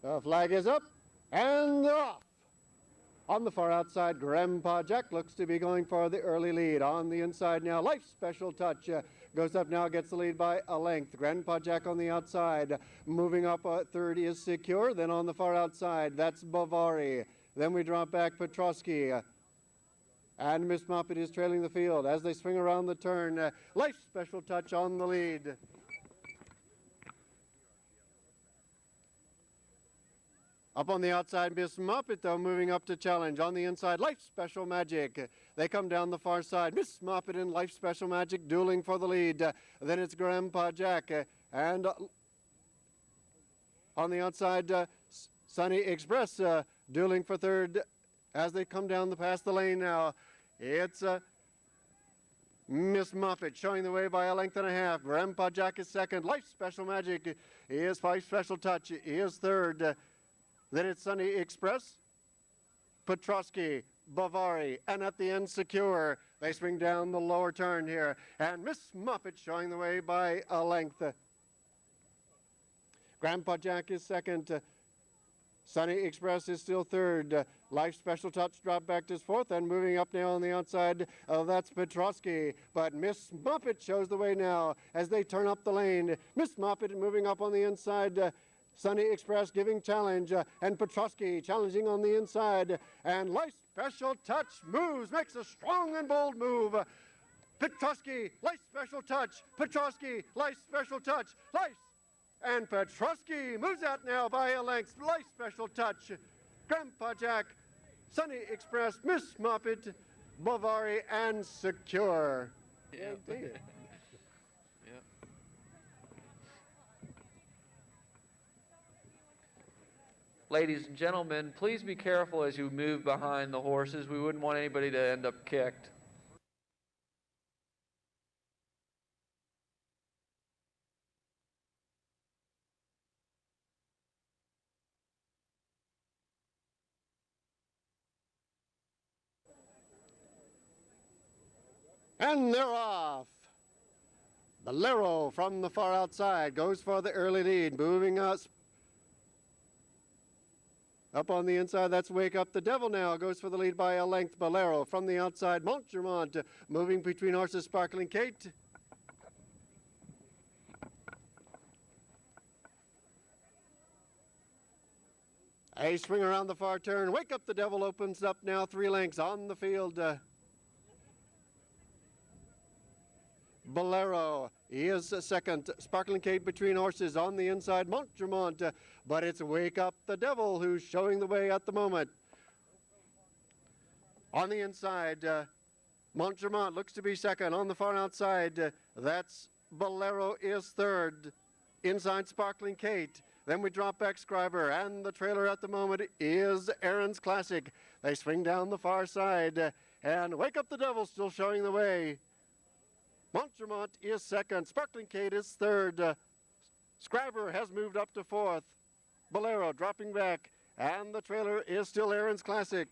The flag is up, and they're off. On the far outside, Grandpa Jack looks to be going for the early lead. On the inside now, Life Special Touch goes up now, gets the lead by a length. Grandpa Jack on the outside. Moving up, third is Secure. Then on the far outside, that's Bavari. Then we drop back Petrosky. And Miss Moppet is trailing the field as they swing around the turn. Life Special Touch on the lead. Up on the outside, Miss Moppet, though, moving up to challenge. On the inside, Life Special Magic. They come down the far side. Miss Moppet and Life Special Magic dueling for the lead. Then it's Grandpa Jack. And on the outside, Sunny Express dueling for third as they come down past the lane now. It's Miss Moppet showing the way by a length and a half. Grandpa Jack is second. Life Special Magic is Life Special Touch is third. Then it's Sunny Express, Petrosky, Bavari, and at the end, Secure. They swing down the lower turn here. And Miss Moppet showing the way by a length. Grandpa Jack is second. Sunny Express is still third. Life Special Touch dropped back to fourth, and moving up now on the outside, that's Petrosky. But Miss Moppet shows the way now as they turn up the lane. Miss Moppet moving up on the inside. Sunny Express giving challenge, and Petrosky challenging on the inside. And Life Special Touch moves, makes a strong and bold move. Petrosky, Life Special Touch, Petrosky, Life Special Touch, Life. And Petrosky moves out now by a length. Life Special Touch, Grandpa Jack, Sunny Express, Miss Moppet, Bavari, and Secure. Yeah. Ladies and gentlemen, please be careful as you move behind the horses. We wouldn't want anybody to end up kicked. And they're off. Bolero from the far outside goes for the early lead, moving us. Up on the inside, that's Wake Up the Devil now. Goes for the lead by a length. Bolero from the outside. Montgermont moving between horses. Sparkling Kate. A swing around the far turn. Wake Up the Devil opens up now 3 lengths on the field. Bolero is second. Sparkling Kate between horses on the inside. Montgermont, but it's Wake Up the Devil who's showing the way at the moment. On the inside, Montgermont looks to be second. On the far outside, that's Bolero is third. Inside, Sparkling Kate. Then we drop back Scriber, and the trailer at the moment is Aaron's Classic. They swing down the far side, and Wake Up the Devil still showing the way. Montgermont is second. Sparkling Kate is third. Scriber has moved up to fourth. Bolero dropping back, and the trailer is still Aaron's Classic.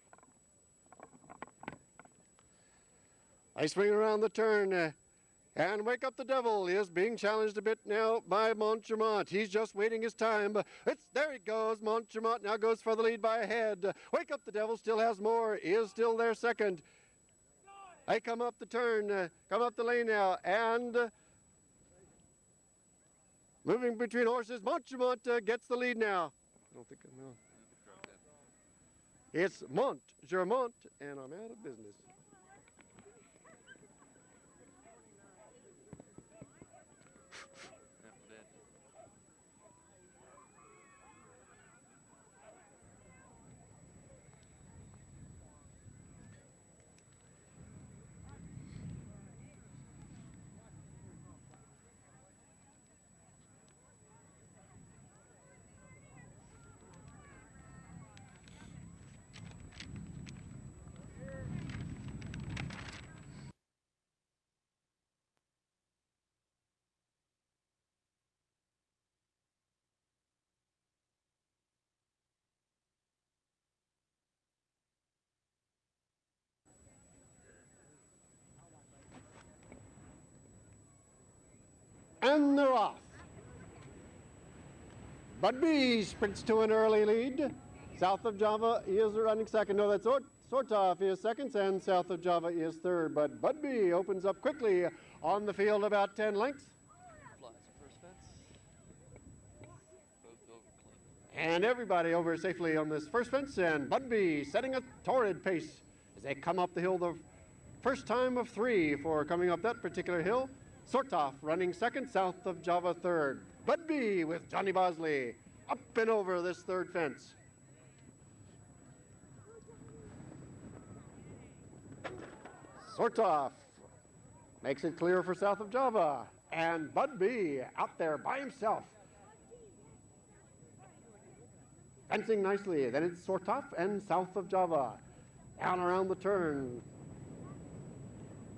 I swing around the turn, and Wake Up the Devil is being challenged a bit now by Montgermont. He's just waiting his time. There he goes. Montgermont now goes for the lead by a head. Wake Up the Devil still has more, is still there second. They come up the turn, come up the lane now, and moving between horses, Montgermont gets the lead now. I don't think I know. It's Montgermont, and I'm out of business. And they're off. Bud B sprints to an early lead. South of Java is running second. No, that's Sortoff is second, and South of Java is third. But Bud B opens up quickly on the field about 10 lengths. Flies the first fence. Both over clean. And everybody over safely on this first fence, and Bud B setting a torrid pace as they come up the hill the first time of 3 for coming up that particular hill. Sortoff running second, South of Java third. Bud B with Johnny Bosley up and over this third fence. Sortoff makes it clear for South of Java, and Bud B out there by himself. Fencing nicely, then it's Sortoff and South of Java. Down around the turn.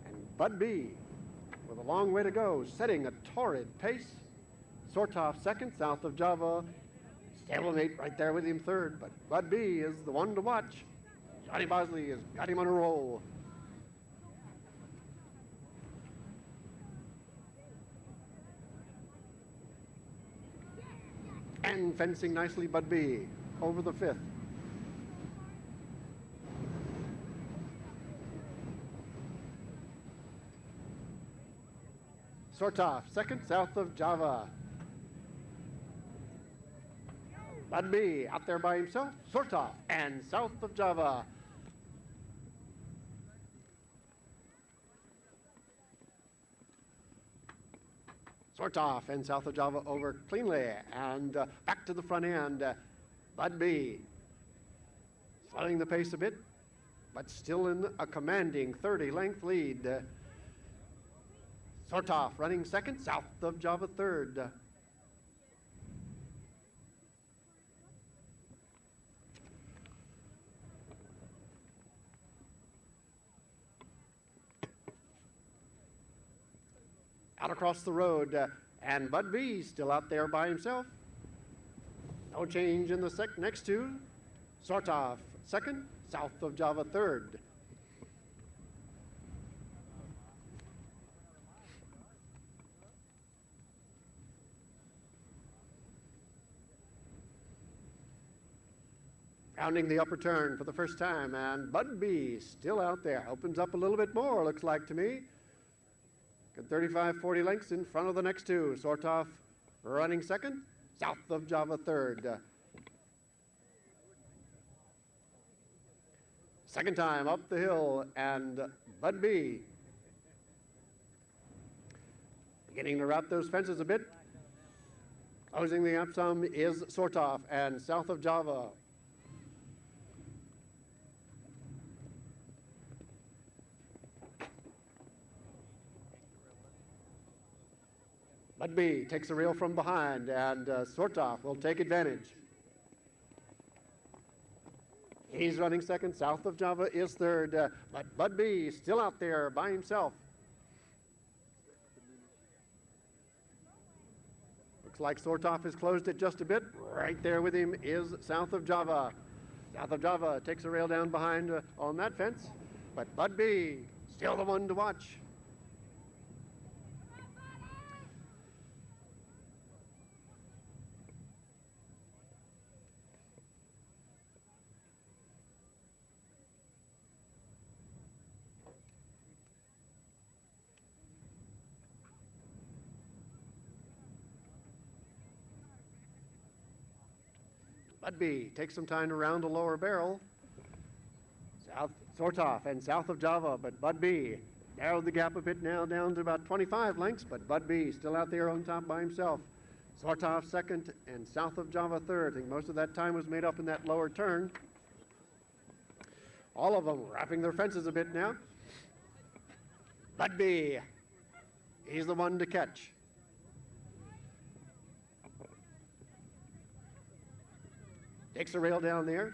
And Bud B with a long way to go, setting a torrid pace. Sortoff second, South of Java. Stablemate right there with him third, but Bud B is the one to watch. Johnny Bosley has got him on a roll. And fencing nicely, Bud B over the fifth. Sortoff second, South of Java. Bud B out there by himself. Sortoff and South of Java. Sortoff and South of Java over cleanly, and back to the front end. Bud B slowing the pace a bit, but still in a commanding 30-length lead. Sortoff running second, South of Java third. Out across the road, and Bud B still out there by himself. No change in the next two. Sortoff second, South of Java third. Rounding the upper turn for the first time, and Bud B still out there. Opens up a little bit more, looks like to me. Good 35-40 lengths in front of the next two. Sortoff running second, South of Java third. Second time up the hill, and Bud B beginning to wrap those fences a bit. Closing the gap some is Sortoff and South of Java. Bud B takes the reel from behind, and Sortoff will take advantage. He's running second. South of Java is third, but Bud B still out there by himself. Looks like Sortoff has closed it just a bit. Right there with him is South of Java. South of Java takes a rail down behind on that fence, but Bud B still the one to watch. Bud B takes some time to round the lower barrel. Sortoff and South of Java, but Bud B narrowed the gap a bit now down to about 25 lengths, but Bud B still out there on top by himself. Sortoff second and South of Java third. I think most of that time was made up in that lower turn. All of them wrapping their fences a bit now. Bud B, he's the one to catch. Takes the rail down there.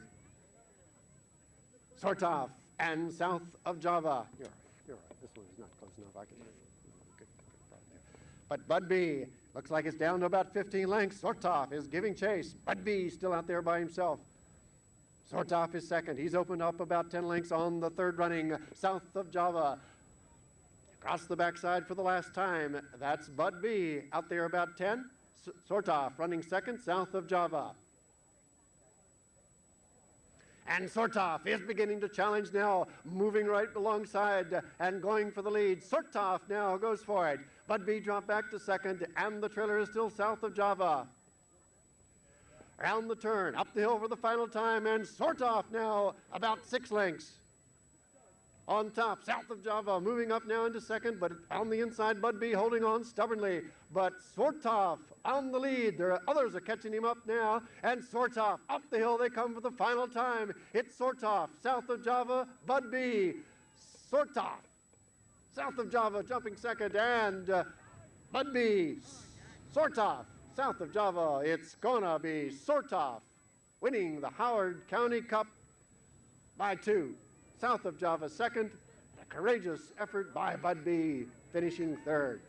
Sortoff and South of Java. You're right. This one is not close enough. I can. Good there. But Bud B looks like it's down to about 15 lengths. Sortoff is giving chase. Bud B still out there by himself. Sortoff is second. He's opened up about 10 lengths on the third running South of Java. Across the backside for the last time. That's Bud B out there about 10. Sortoff running second, south of Java. And Sortoff is beginning to challenge now, moving right alongside and going for the lead. Sortoff now goes for it. Bud B dropped back to second, and the trailer is still south of Java. Around the turn, up the hill for the final time, and Sortoff now about 6 lengths. On top, south of Java, moving up now into second, but on the inside, Bud B holding on stubbornly. But Sortoff on the lead. There are others are catching him up now, and Sortoff up the hill they come for the final time. It's Sortoff, south of Java, Bud B. Sortoff, south of Java, jumping second, and Bud B. Sortoff, south of Java. It's gonna be Sortoff winning the Howard County Cup by 2. South of Java second, a courageous effort by Bud B finishing third.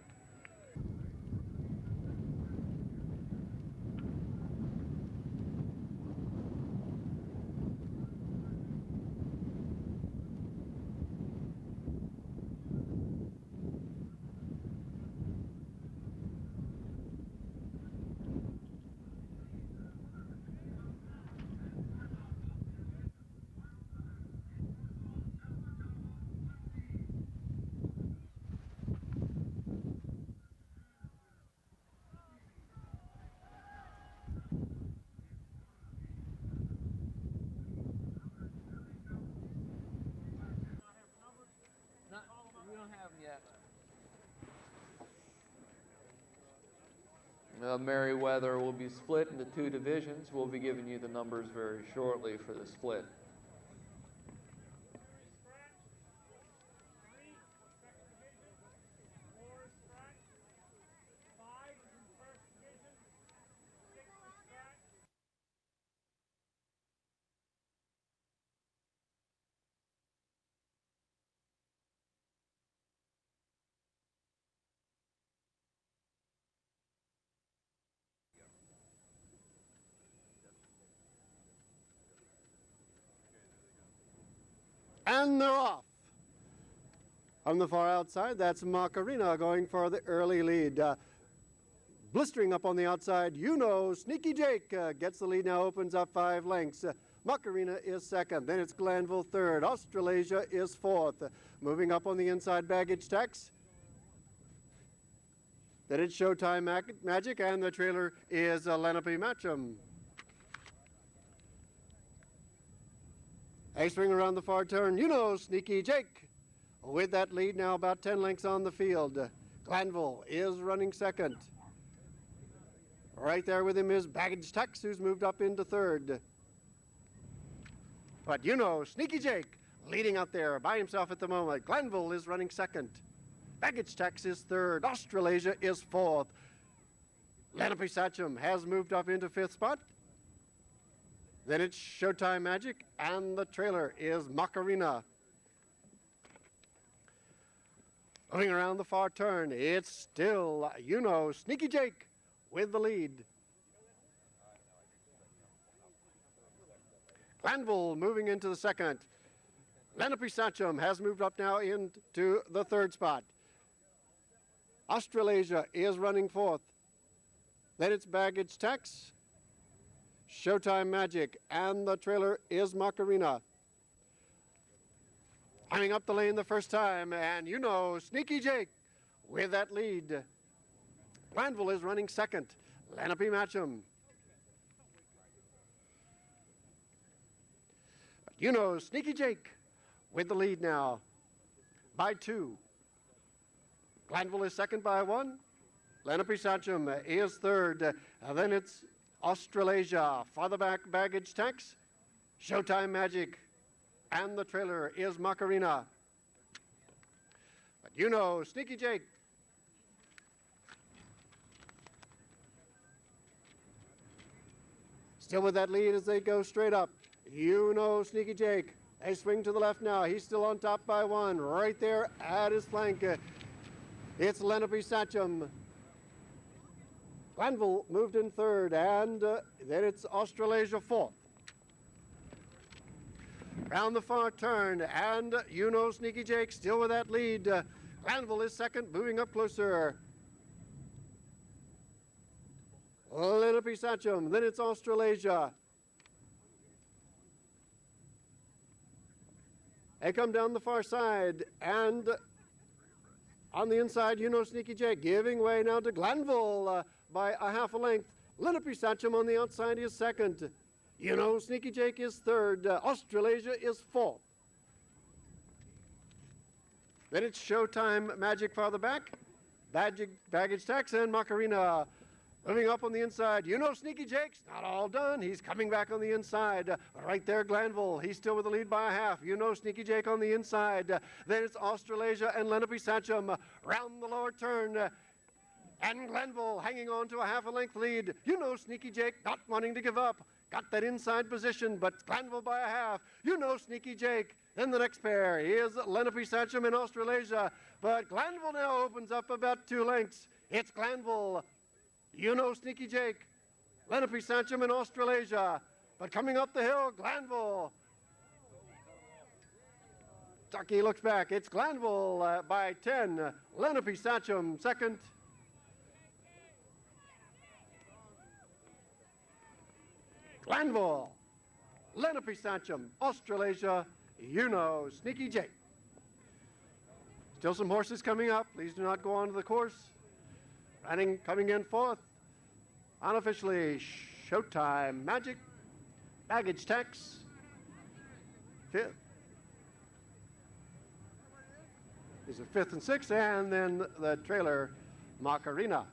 We don't have them yet. Meriwether will be split into 2 divisions. We'll be giving you the numbers very shortly for the split. And they're off. On the far outside, that's Macarena going for the early lead. Blistering up on the outside, Sneaky Jake gets the lead now, opens up 5 lengths. Macarena is second, then it's Glenville third. Australasia is fourth. Moving up on the inside, Baggage Tax. Then it's Showtime Magic, and the trailer is Lenape Matcham. A swing around the far turn, Sneaky Jake. With that lead now about 10 lengths on the field. Glenville is running second. Right there with him is Baggage Tax, who's moved up into third. But Sneaky Jake leading out there by himself at the moment. Glenville is running second. Baggage Tax is third. Australasia is fourth. Lenape Satcham has moved up into 5th spot. Then it's Showtime Magic, and the trailer is Macarena. Going around the far turn, it's still, Sneaky Jake with the lead. Glenville moving into the second. Lenape Satcham has moved up now into the 3rd spot. Australasia is running 4th. Then it's Baggage Tax, Showtime Magic, and the trailer is Macarena. Coming up the lane the first time, and Sneaky Jake with that lead. Glenville is running second. Lenape Matcham. Sneaky Jake with the lead now by 2. Glenville is second by 1. Lenape Satcham is third. Then it's Australasia. Farther back, Baggage Tax, Showtime Magic, and the trailer is Macarena. But Sneaky Jake. Still with that lead as they go straight up. Sneaky Jake. They swing to the left now. He's still on top by 1. Right there at his flank. It's Lenape Satcham. Glenville moved in 3rd, and then it's Australasia 4th. Round the far turn, and Sneaky Jake still with that lead. Glenville is second, moving up closer. Lenape Sachem, then it's Australasia. They come down the far side, and on the inside, Sneaky Jake giving way now to Glanville by a half a length. Lenape Sachem on the outside is second. Sneaky Jake is third. Australasia is fourth. Then it's Showtime Magic farther back. Baggage Tax and Macarena. Moving up on the inside, Sneaky Jake's not all done. He's coming back on the inside. Right there, Glanville. He's still with the lead by a half. Sneaky Jake on the inside. Then it's Australasia and Lenape Sachem. Round the lower turn. And Glanville hanging on to a half a length lead. Sneaky Jake not wanting to give up. Got that inside position, but Glanville by a half. Sneaky Jake. Then the next pair is Lenape Sachem in Australasia. But Glanville now opens up about 2 lengths. It's Glanville. Sneaky Jake, Lenape Sachem in Australasia, but coming up the hill, Glanville. Tucky looks back. It's Glanville by 10. Lenape Sachem second. Glanville, Lenape Sachem, Australasia, Sneaky Jake. Still some horses coming up. Please do not go onto the course. Coming in fourth, unofficially Showtime Magic, Baggage Tax, fifth. These are fifth and sixth, and then the trailer Macarena.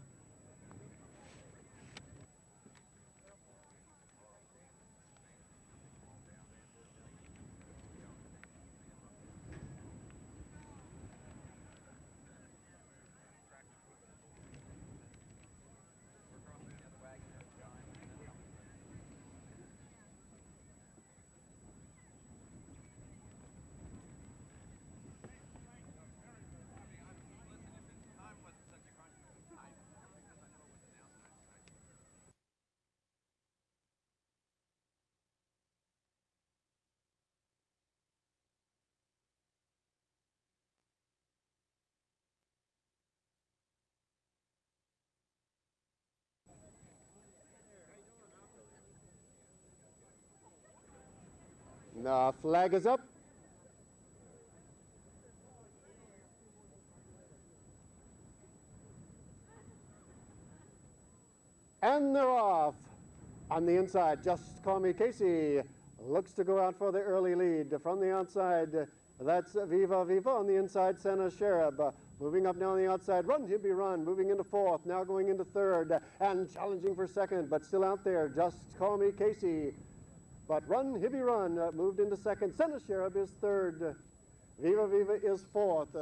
The flag is up. And they're off. On the inside, Just Call Me Casey looks to go out for the early lead. From the outside, that's Viva Viva. On the inside, Santa Cherub. Moving up now on the outside, Run Hibby Run, moving into fourth, now going into third, and challenging for second, but still out there, Just Call Me Casey. But Run Hibby Run moved into second. Santa Cherub is third. Viva Viva is fourth.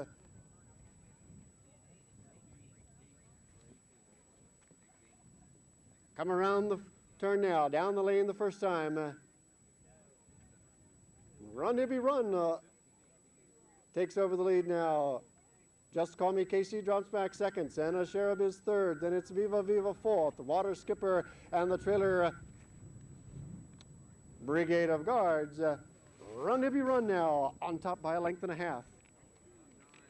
Come around the turn now, down the lane the first time. Run Hibby Run takes over the lead now. Just Call Me Casey drops back second. Santa Cherub is third. Then it's Viva Viva fourth. Water Skipper and the trailer Brigade of Guards. Run Hibby Run now on top by a length and a half.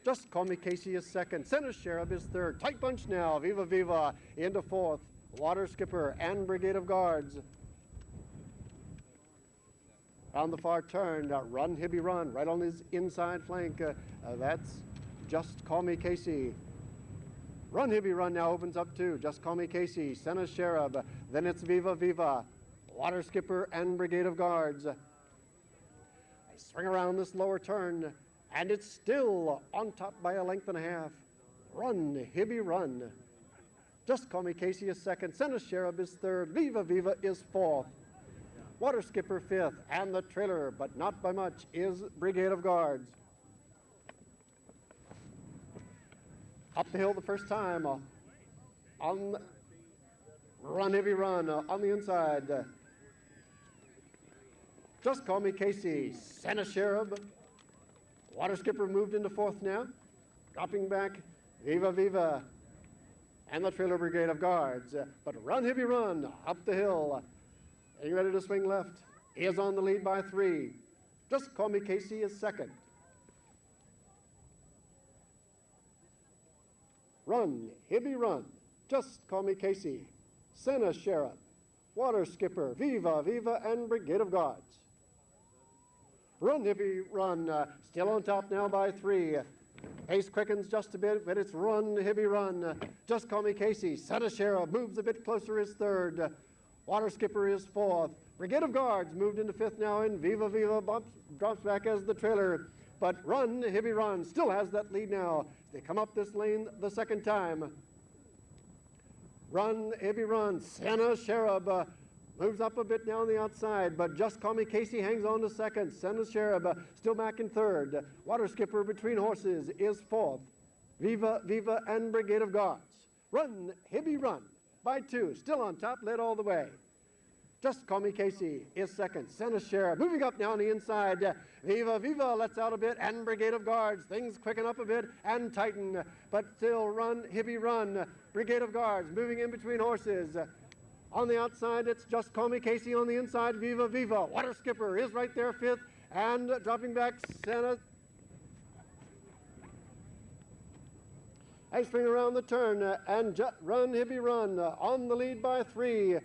Just Call Me Casey is second. Santa Cherub is third. Tight bunch now. Viva Viva into fourth. Water Skipper and Brigade of Guards. On the far turn, Run Hibby Run right on his inside flank. That's Just Call Me Casey. Run Hibby Run now opens up too. Just Call Me Casey, Santa Cherub. Then it's Viva Viva, Water Skipper and Brigade of Guards. I swing around this lower turn, and it's still on top by a length and a half. Run Hibby Run. Just Call Me Casey is second. Santa Cherub is third. Viva Viva is fourth. Water Skipper fifth, and the trailer, but not by much, is Brigade of Guards. Up the hill the first time on Run Hibby Run on the inside. Just Call Me Casey, Santa Cherub. Water Skipper moved into fourth now. Dropping back, Viva Viva and the trailer Brigade of Guards. But Run Hibby Run up the hill. Getting ready to swing left. He is on the lead by 3. Just Call Me Casey is second. Run Hibby Run. Just Call Me Casey. Senna Sheriff, Water Skipper, Viva, Viva, and Brigade of Guards. Run, Hippie, Run, still on top now by 3. Pace quickens just a bit, but it's Run, Hippie, Run. Just Call Me Casey, Senna Sheriff moves a bit closer, is 3rd. Water Skipper is 4th. Brigade of Guards moved into 5th now, and Viva Viva drops back as the trailer. But Run, Hippie, Run still has that lead now. They come up this lane the 2nd time. Run, Hippie, Run. Senna Sheriff moves up a bit now on the outside, but Just Call Me Casey hangs on to 2nd. Senna Sheriff still back in 3rd. Water Skipper between horses is 4th. Viva Viva and Brigade of Guards. Run, Hippie, Run by 2, still on top, led all the way. Just Call Me Casey is 2nd. Senna Sheriff moving up now on the inside. Viva Viva lets out a bit, and Brigade of Guards. Things quicken up a bit and tighten, but still Run, Hippie, Run. Brigade of Guards moving in between horses. On the outside, it's Just Call Me Casey. On the inside, Viva Viva. Water Skipper is right there, 5th, and dropping back, Senna. They swing around the turn, and Run, Hippie, Run on the lead by 3.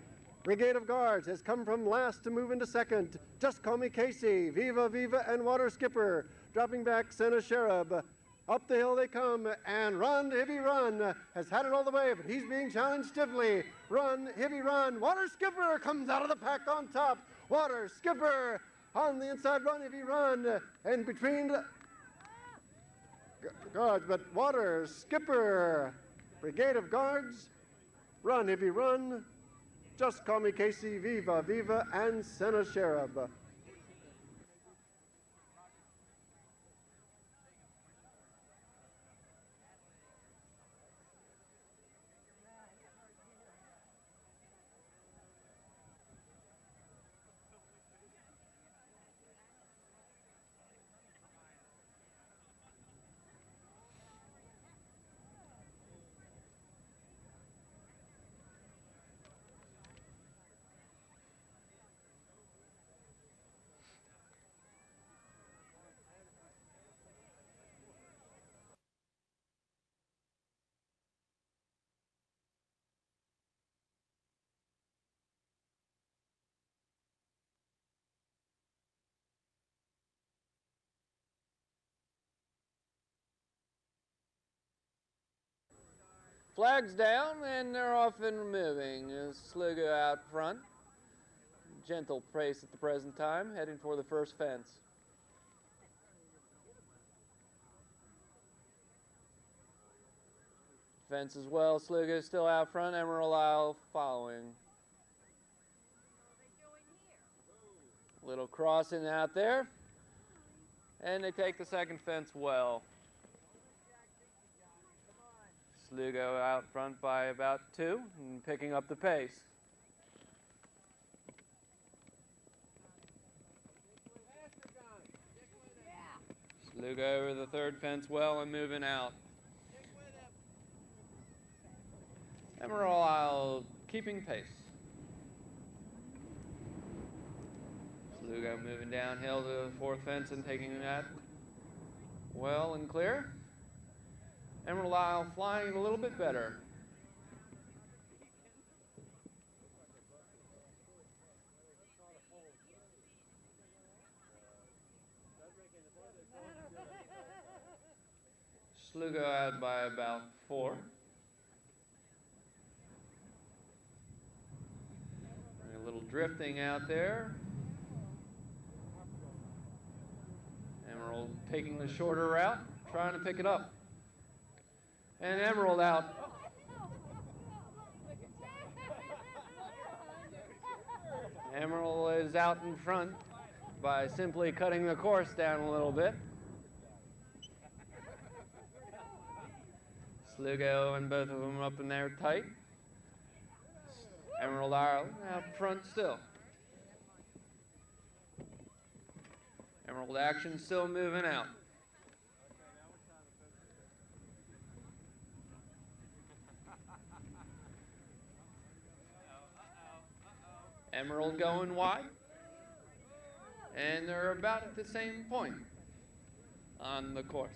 Brigade of Guards has come from last to move into 2nd. Just Call Me Casey, Viva Viva, and Water Skipper. Dropping back, Senna Sheriff. Up the hill they come, and Run, Hippie, Run has had it all the way, but he's being challenged stiffly. Run, Hippie, Run. Water Skipper comes out of the pack on top. Water Skipper on the inside, Run, Hippie, Run. And between the Guards, but Water Skipper, Brigade of Guards, Run, Hippie, Run. Just Call Me Casey, Viva Viva, and Senna Sheriff. Flags down, and they're off and moving. Sligo out front. Gentle pace at the present time, heading for the first fence. Fence as well. Sligo still out front. Emerald Isle following. Little crossing out there. And they take the second fence well. Sligo out front by about 2 and picking up the pace. Sligo over the 3rd fence well and moving out. Emerald Isle keeping pace. Sligo moving downhill to the 4th fence and taking that well and clear. Emerald Isle flying a little bit better. Sligo out by about 4. A little drifting out there. Emerald taking the shorter route, trying to pick it up. And Emerald out. Emerald is out in front by simply cutting the course down a little bit. Sligo and both of them up in there tight. Emerald Isle out front still. Emerald Action still moving out. Emerald going wide, and they're about at the same point on the course.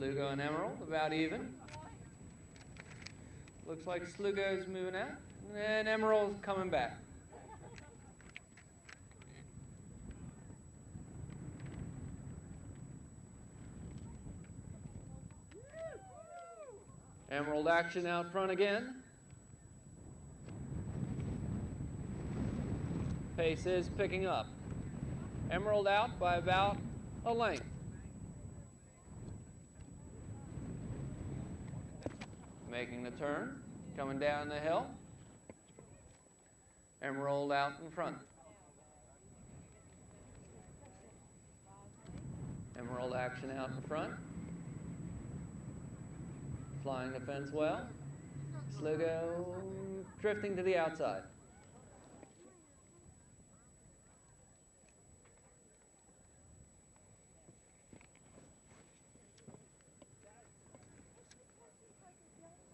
Slugo and Emerald about even. Looks like Slugo's moving out, and Emerald's coming back. Emerald action out front again. Pace is picking up. Emerald out by about a length. Making the turn, coming down the hill. Emerald out in front. Emerald action out in front. Flying the fence well. Slugo drifting to the outside.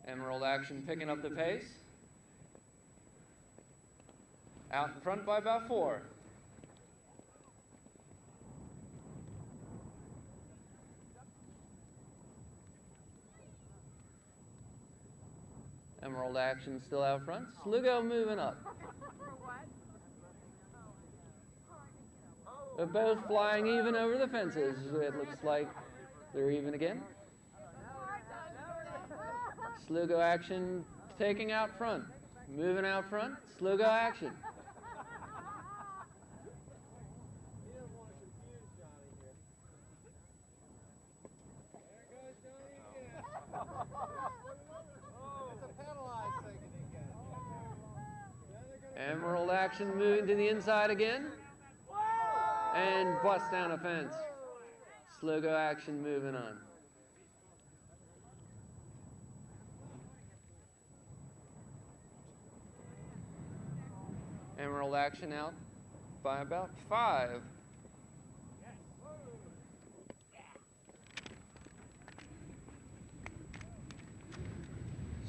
Emerald action picking up the pace. Out in front by about 4. Emerald action still out front. Slugo moving up. They're both flying even over the fences. It looks like they're even again. Slugo action taking out front. Moving out front. Slugo action. Emerald action moving to the inside again. And bust down a fence. Slugo action moving on. Emerald action out by about 5.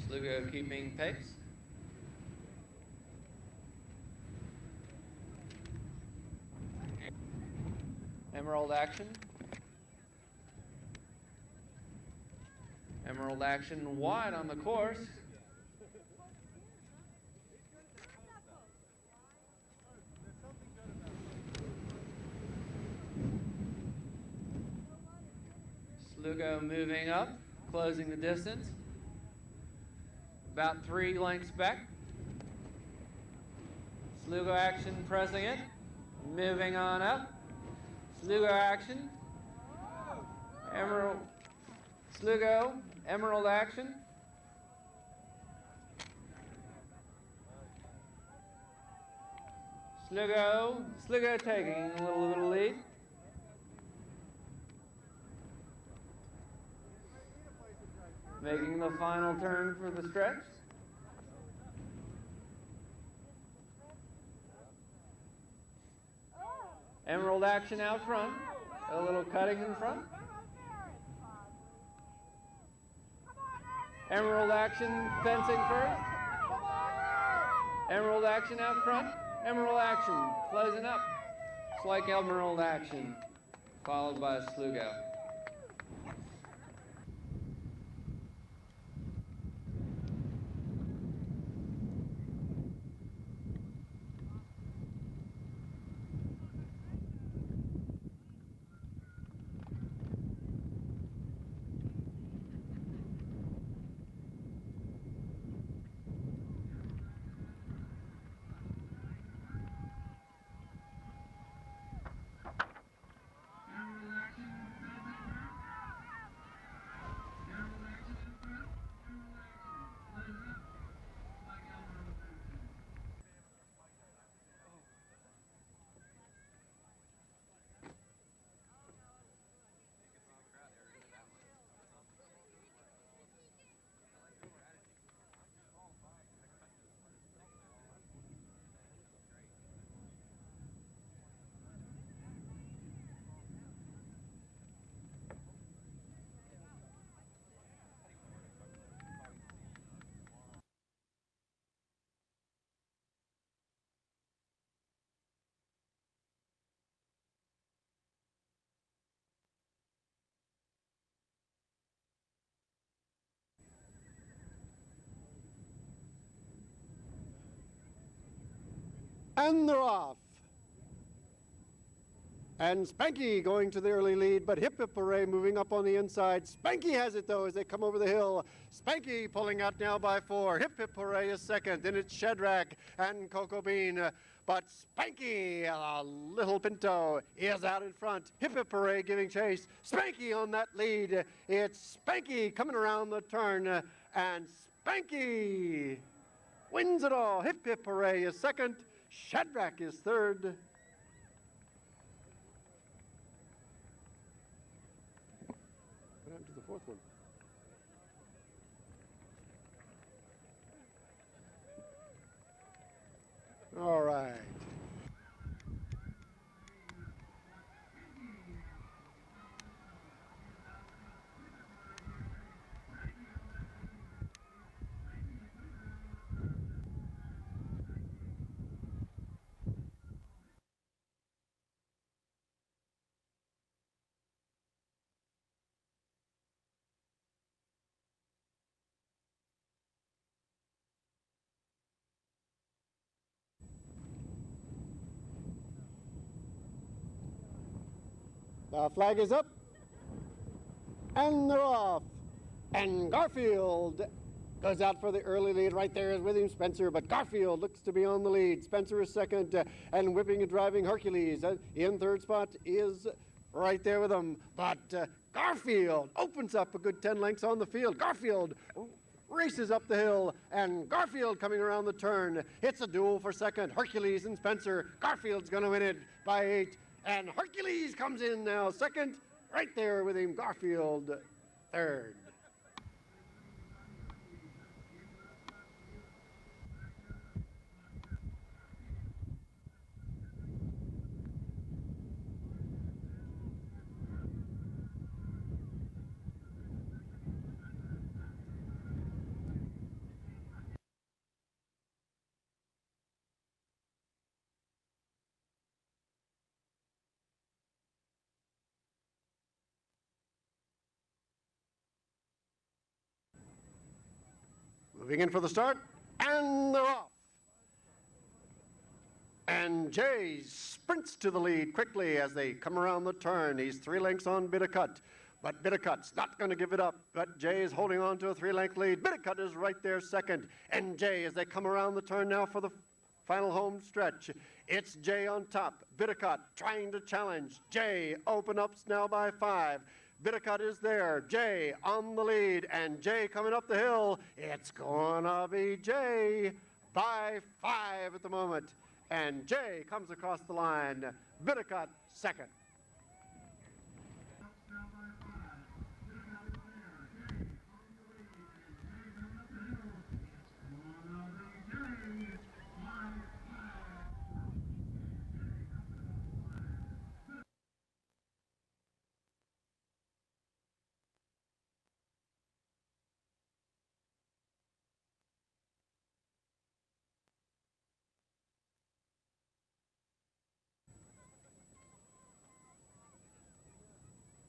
Slugo keeping pace. Emerald action. Emerald action wide on the course. Slugo moving up, closing the distance. About 3 lengths back. Slugo action pressing it, moving on up. Slugo action. Emerald. Slugo, Emerald action. Slugo taking a little lead. Making the final turn for the stretch. Emerald action out front. A little cutting in front. Emerald action fencing first. Emerald action out front. Emerald action closing up. It's like Emerald action, followed by Slugo. And they're off. And Spanky going to the early lead, but Hip Hip Hooray moving up on the inside. Spanky has it though as they come over the hill. Spanky pulling out now by 4. Hip Hip Hooray is second. Then it's Shadrach and Cocoa Bean. But Spanky, a little pinto, is out in front. Hip Hip Hooray giving chase. Spanky on that lead. It's Spanky coming around the turn. And Spanky wins it all. Hip Hip Hooray is second. Shadrach is third. What happened to the fourth one? All right. The flag is up, and they're off. And Garfield goes out for the early lead. Right there is with him Spencer, but Garfield looks to be on the lead. Spencer is second, and whipping and driving Hercules in third spot is right there with him. But Garfield opens up a good 10 lengths on the field. Garfield races up the hill, and Garfield coming around the turn. It's a duel for second. Hercules and Spencer. Garfield's going to win it by 8. And Hercules comes in now second, right there with him, Garfield third. Moving in for the start, and they're off. And Jay sprints to the lead quickly as they come around the turn. He's 3 lengths on Bitacut, but Bitacut's not going to give it up. But Jay is holding on to a 3-length lead. Bitacut is right there second. And Jay, as they come around the turn now for the final home stretch, it's Jay on top. Bitacut trying to challenge. Jay open ups now by 5. Bitacut is there. Jay on the lead, and Jay coming up the hill. It's gonna be Jay by 5 at the moment. And Jay comes across the line. Bitacut second.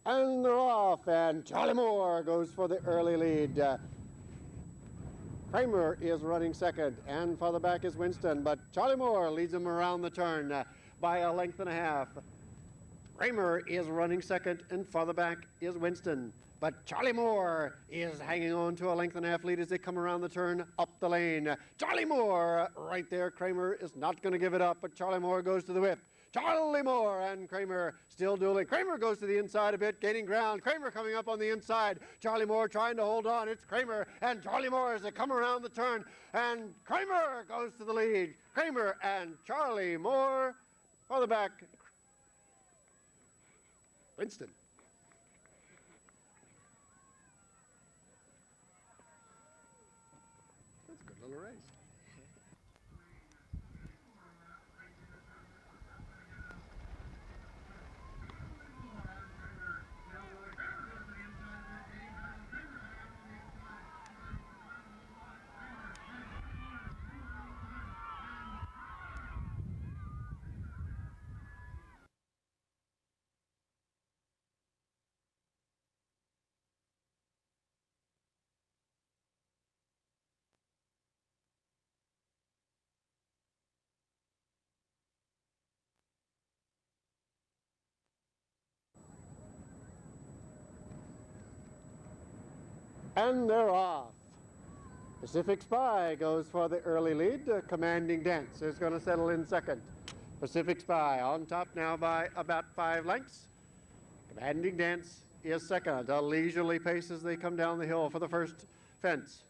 And they're off, and Charlie Moore goes for the early lead. Kramer is running second, and farther back is Winston, but Charlie Moore leads him around the turn by a length and a half. Kramer is running second, and farther back is Winston. But Charlie Moore is hanging on to a length and a half lead as they come around the turn up the lane. Charlie Moore right there. Kramer is not going to give it up, but Charlie Moore goes to the whip. Charlie Moore and Kramer still dueling. Kramer goes to the inside a bit, gaining ground. Kramer coming up on the inside. Charlie Moore trying to hold on. It's Kramer and Charlie Moore as they come around the turn. And Kramer goes to the lead. Kramer and Charlie Moore. Farther back, Winston. That's a good little race. And they're off. Pacific Spy goes for the early lead. Commanding Dance is going to settle in second. Pacific Spy on top now by about 5 lengths. Commanding Dance is second. A leisurely pace as they come down the hill for the first fence.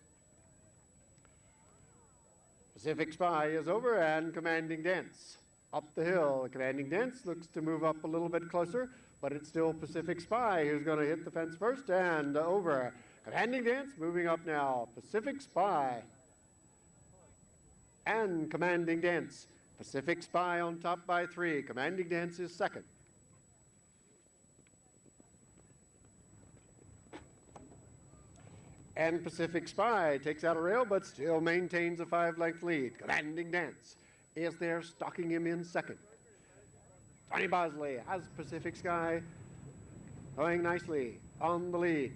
Pacific Spy is over and Commanding Dance up the hill. Commanding Dance looks to move up a little bit closer, but it's still Pacific Spy who's going to hit the fence first and over. Commanding Dance moving up now. Pacific Spy and Commanding Dance. Pacific Spy on top by 3. Commanding Dance is second. And Pacific Spy takes out a rail but still maintains a 5-length lead. Commanding Dance is there, stalking him in second. Johnny Bosley has Pacific Spy going nicely on the lead.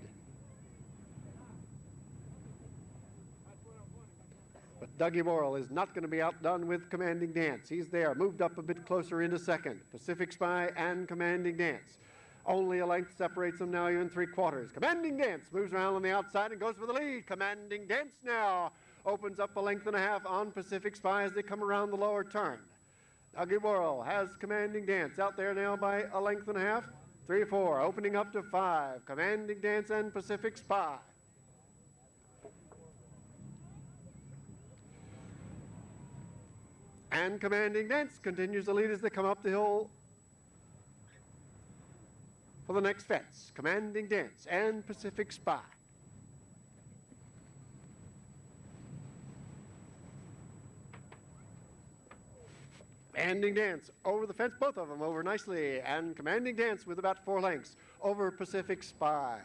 But Dougie Worrell is not going to be outdone with Commanding Dance. He's there, moved up a bit closer into second. Pacific Spy and Commanding Dance. Only a length separates them now, even 3/4. Commanding Dance moves around on the outside and goes for the lead. Commanding Dance now opens up a 1.5 lengths on Pacific Spy as they come around the lower turn. Dougie Worrell has Commanding Dance out there now by a 1.5 lengths. 3/4, opening up to 5. Commanding Dance and Pacific Spy. And Commanding Dance continues to lead as they come up the hill for the next fence. Commanding Dance and Pacific Spy. Commanding Dance over the fence, both of them over nicely, and Commanding Dance with about 4 lengths over Pacific Spy.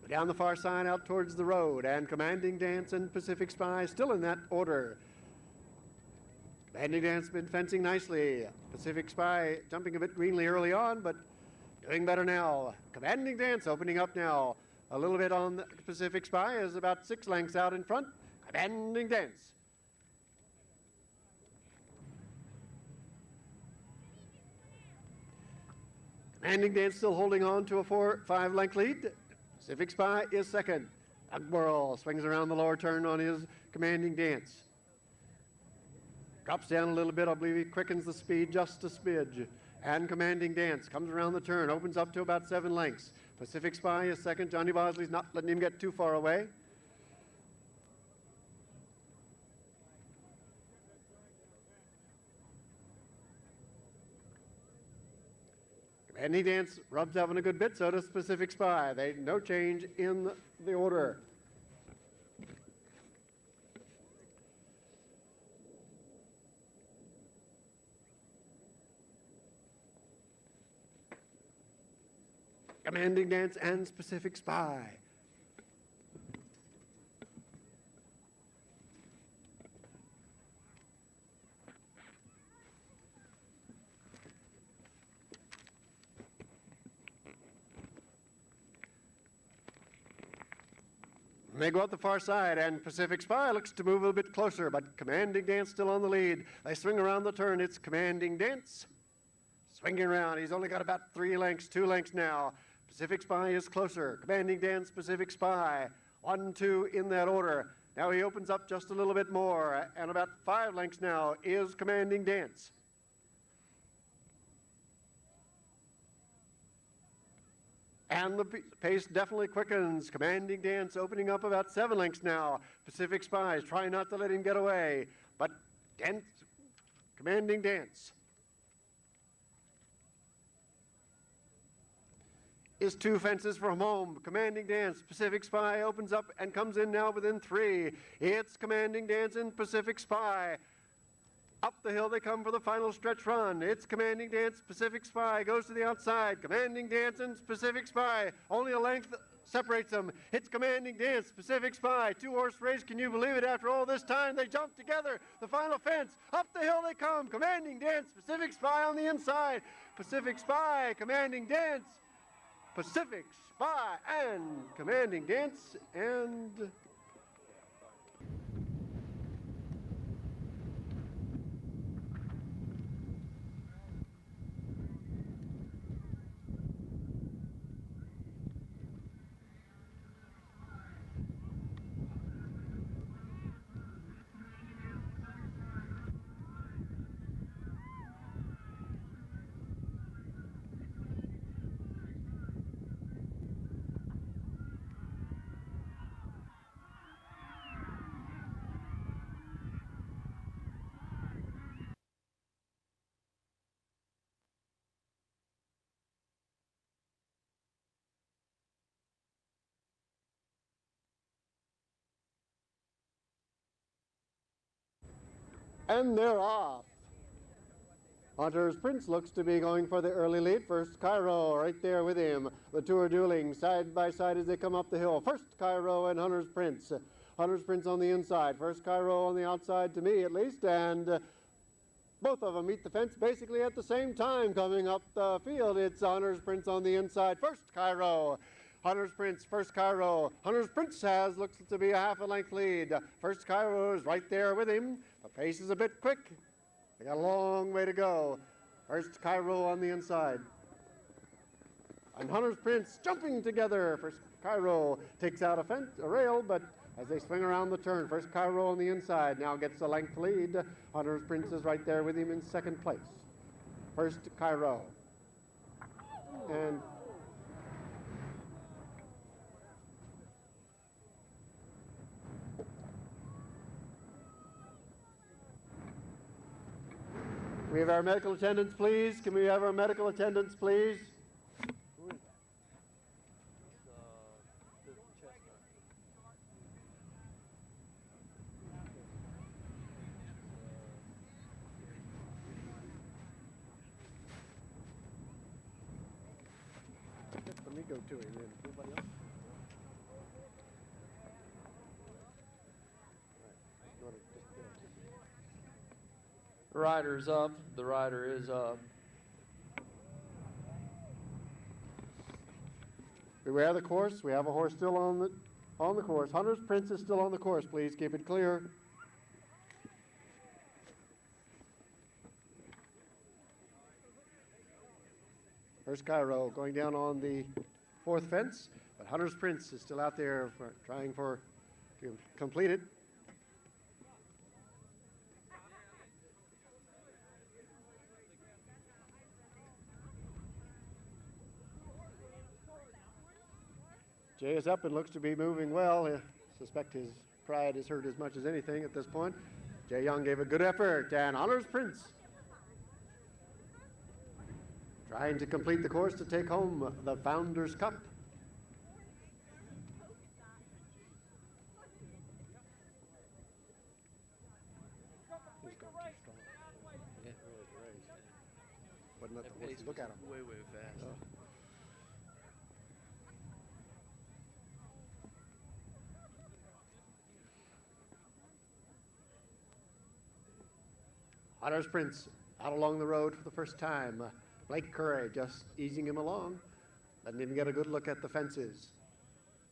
Down the far side out towards the road, and Commanding Dance and Pacific Spy still in that order. Commanding Dance been fencing nicely. Pacific Spy jumping a bit greenly early on, but doing better now. Commanding Dance opening up now. A little bit on the Pacific Spy is about 6 lengths out in front. Commanding Dance. Commanding Dance still holding on to a 4-5 length lead. Pacific Spy is second. Doug Worrell swings around the lower turn on his Commanding Dance. Drops down a little bit. I believe he quickens the speed just a smidge. And Commanding Dance comes around the turn, opens up to about 7 lengths. Pacific Spy is second. Johnny Bosley's not letting him get too far away. Commanding Dance rubs having a good bit, so does Pacific Spy. No change in the order. Commanding Dance and Pacific Spy. They go out the far side, and Pacific Spy looks to move a bit closer, but Commanding Dance still on the lead. They swing around the turn. It's Commanding Dance. Swinging around. He's only got about 3 lengths, 2 lengths now. Pacific Spy is closer. Commanding Dance, Pacific Spy. 1, 2 in that order. Now he opens up just a little bit more, and about 5 lengths now is Commanding Dance. And the pace definitely quickens. Commanding Dance opening up about 7 lengths now. Pacific Spy is trying not to let him get away. But Commanding Dance is 2 fences from home. Commanding Dance, Pacific Spy opens up and comes in now within 3. It's Commanding Dance and Pacific Spy. Up the hill they come for the final stretch run. It's Commanding Dance, Pacific Spy goes to the outside. Commanding Dance and Pacific Spy. Only a length separates them. It's Commanding Dance, Pacific Spy. 2-horse race. Can you believe it? After all this time, they jump together. The final fence. Up the hill they come. Commanding Dance, Pacific Spy on the inside. Pacific Spy, Commanding Dance, Pacific Spy, and Commanding Dance, and And they're off. Hunter's Prince looks to be going for the early lead. First Cairo right there with him. The two are dueling side by side as they come up the hill. First Cairo and Hunter's Prince. Hunter's Prince on the inside. First Cairo on the outside, to me at least, and both of them meet the fence basically at the same time coming up the field. It's Hunter's Prince on the inside. First Cairo. Hunter's Prince, first Cairo. Hunter's Prince looks to be a half a length lead. First Cairo is right there with him. The pace is a bit quick. They got a long way to go. First Cairo on the inside. And Hunter's Prince jumping together. First Cairo takes out a rail, but as they swing around the turn, first Cairo on the inside now gets a length lead. Hunter's Prince is right there with him in second place. First Cairo. And we have our medical attendants, please? Can we have our medical attendants, please? Who is that? The chestnut. Let me go to him then. Anybody else? The rider's up. The rider is up. Beware the course. We have a horse still on the course. Hunter's Prince is still on the course. Please keep it clear. First Cairo going down on the fourth fence, but Hunter's Prince is still out there trying to complete it. Jay is up and looks to be moving well. I suspect his pride is hurt as much as anything at this point. Jay Young gave a good effort, and Hunter's Prince trying to complete the course to take home the Founders Cup. He's going too strong. Yeah. Really race. Wouldn't let That the pace horses look at him. was way fast. Hunter's Prince out along the road for the first time. Blake Curry just easing him along. Letting him get a good look at the fences.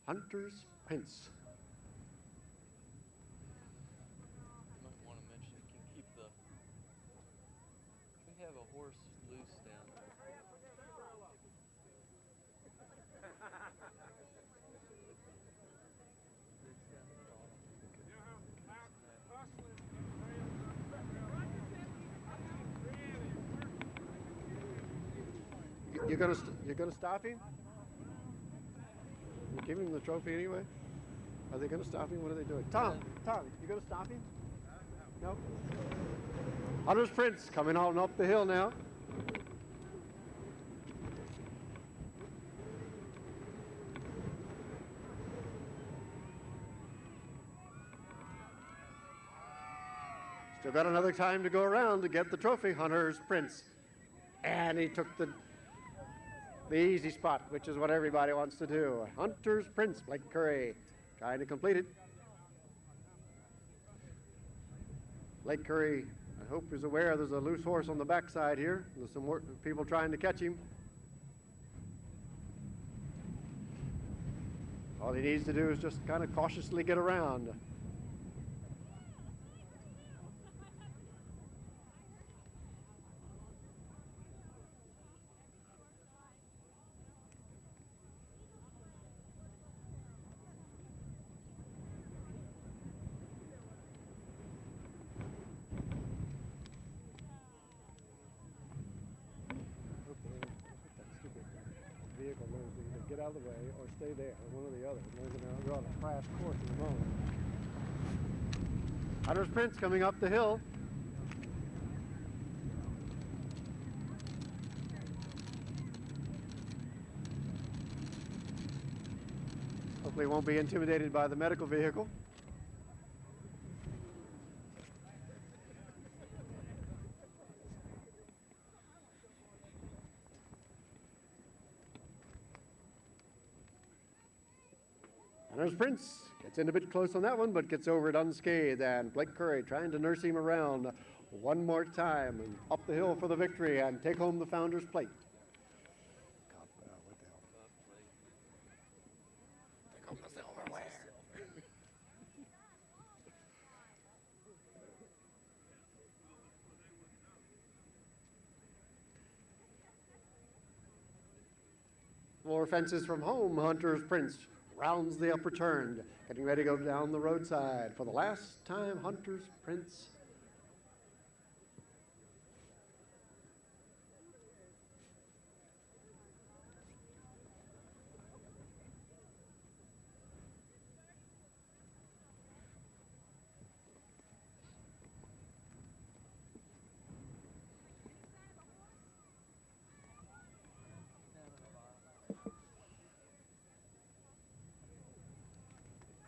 Hunter's Prince. Might want to mention can have a horse loose down there. You're gonna stop him? You give him the trophy anyway? Are they gonna stop him? What are they doing? Tom, you gonna stop him? No? Hunter's Prince coming on up the hill now. Still got another time to go around to get the trophy, Hunter's Prince. And he took the easy spot, which is what everybody wants to do. Hunter's Prince, Blake Curry, trying to complete it. Blake Curry, I hope, is aware there's a loose horse on the backside here. There's some more people trying to catch him. All he needs to do is just kind of cautiously get around. Vehicle learns to either get out of the way or stay there, one or the other. They're on a crash course at the moment. Hunter's Prince coming up the hill. Hopefully won't be intimidated by the medical vehicle. Hunter's Prince gets in a bit close on that one, but gets over it unscathed. And Blake Curry trying to nurse him around one more time and up the hill for the victory and take home the Founder's Plate. What the hell? Take home the silverware. More fences from home. Hunter's Prince rounds the upper turn, getting ready to go down the roadside for the last time. Hunter's Prince.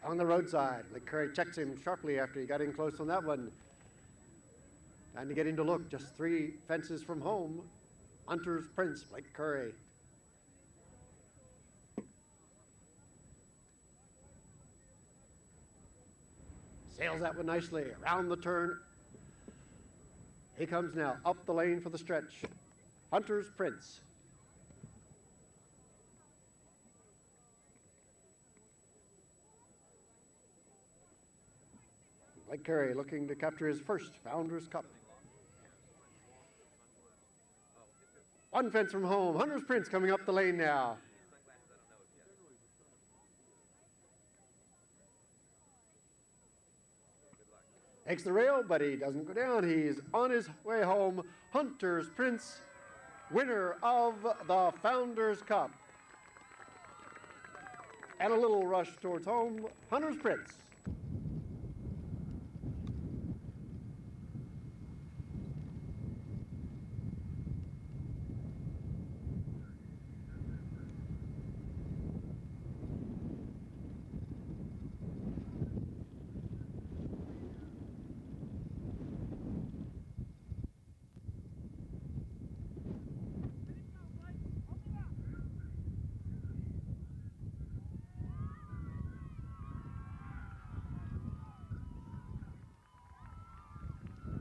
On the roadside, Blake Curry checks him sharply after he got in close on that one. Time to get him to look, just 3 fences from home. Hunter's Prince, Blake Curry. Sails that one nicely, around the turn. He comes now, up the lane for the stretch. Hunter's Prince. Blake Curry looking to capture his first Founder's Cup. One fence from home. Hunter's Prince coming up the lane now. Takes the rail, but he doesn't go down. He's on his way home. Hunter's Prince, winner of the Founder's Cup. And a little rush towards home. Hunter's Prince.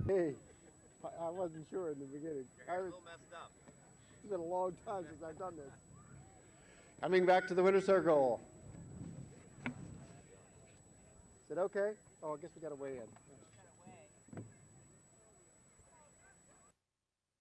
Hey, I wasn't sure in the beginning. Your hair's a little messed up. It's been a long time since I've done this. Coming back to the winner's circle. Is it okay? Oh, I guess we got to weigh in.